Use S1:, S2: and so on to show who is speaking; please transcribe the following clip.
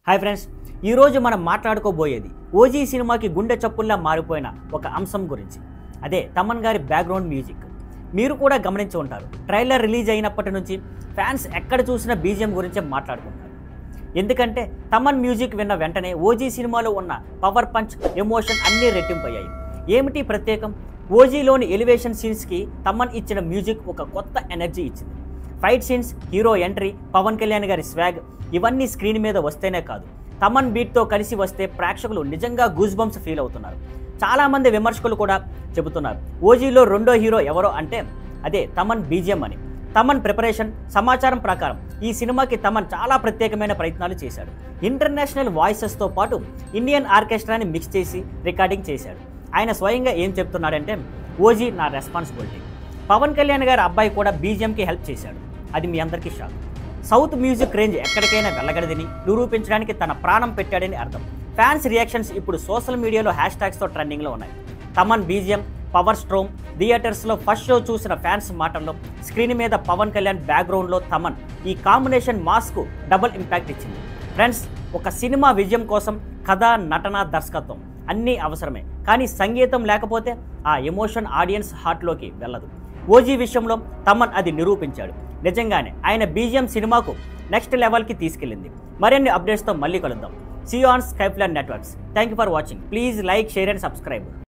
S1: Hi friends, ఈరోజు మనం మాట్లాడుకోబోయేది OG సినిమాకి గుండె చప్పుల్లా మారిపోయిన ఒక అంశం గురించి. అదే తమన్ గారి బ్యాక్గ్రౌండ్ మ్యూజిక్. మీరు కూడా గమనించి ఉంటారు, ట్రైలర్ రిలీజ్ అయినప్పటి నుంచి ఫ్యాన్స్ ఎక్కడ చూసినా బీజిఎం గురించే మాట్లాడుకుంటారు. ఎందుకంటే తమన్ మ్యూజిక్ విన్న వెంటనే ఓజీ సినిమాలో ఉన్న పవర్ పంచ్, ఎమోషన్ అన్నీ రెట్టింపయ్యాయి. ఏమిటి ప్రత్యేకం? ఓజీలోని ఎలివేషన్ సీన్స్కి తమన్ ఇచ్చిన మ్యూజిక్ ఒక కొత్త ఎనర్జీ ఇచ్చింది. Fight scenes, hero entry, Pavan Kalyan గారి స్వాగ్ ఇవన్నీ స్క్రీన్ మీద వస్తేనే కాదు, తమన్ బీట్తో కలిసి వస్తే ప్రేక్షకులు నిజంగా గూస్ బంప్స్ ఫీల్ అవుతున్నారు. చాలామంది విమర్శకులు కూడా చెబుతున్నారు ఓజీలో రెండో హీరో ఎవరో అంటే అదే తమన్ బీజిఎం అని. తమన్ ప్రిపరేషన్ సమాచారం ప్రకారం ఈ సినిమాకి తమన్ చాలా ప్రత్యేకమైన ప్రయత్నాలు చేశాడు. ఇంటర్నేషనల్ వాయిసెస్తో పాటు ఇండియన్ ఆర్కెస్ట్రాని మిక్స్ చేసి రికార్డింగ్ చేశాడు. ఆయన స్వయంగా ఏం చెప్తున్నాడంటే, ఓజీ నా రెస్పాన్సిబిలిటీ. పవన్ కళ్యాణ్ గారి అబ్బాయి కూడా బీజిఎంకి హెల్ప్ చేశాడు. అది మీ అందరికీ షాక్. సౌత్ మ్యూజిక్ రేంజ్ ఎక్కడికైనా వెళ్ళగలదని నిరూపించడానికి తన ప్రాణం పెట్టాడని అర్థం. ఫ్యాన్స్ రియాక్షన్స్ ఇప్పుడు సోషల్ మీడియాలో హ్యాష్ ట్యాగ్స్తో ట్రెండింగ్లో ఉన్నాయి. Thaman BGM, power storm. థియేటర్స్లో ఫస్ట్ షో చూసిన ఫ్యాన్స్ మాటల్లో స్క్రీన్ మీద పవన్ కళ్యాణ్, బ్యాక్గ్రౌండ్లో తమన్, ఈ కాంబినేషన్ మాస్కు డబుల్ ఇంపాక్ట్ ఇచ్చింది. ఫ్రెండ్స్, ఒక సినిమా విజయం కోసం కథ, నటన, దర్శకత్వం అన్నీ అవసరమే. కానీ సంగీతం లేకపోతే ఆ ఎమోషన్ ఆడియన్స్ హార్ట్లోకి వెళ్ళదు. ఓజీ విషయంలో తమన్ అది నిరూపించాడు. నిజంగానే ఆయన బీజిఎం సినిమాకు నెక్స్ట్ లెవెల్కి తీసుకెళ్ళింది. మరిన్ని అప్డేట్స్తో మళ్ళీ కలుద్దాం. See you on Skyplan networks. Thank you for watching. Please like, share and subscribe.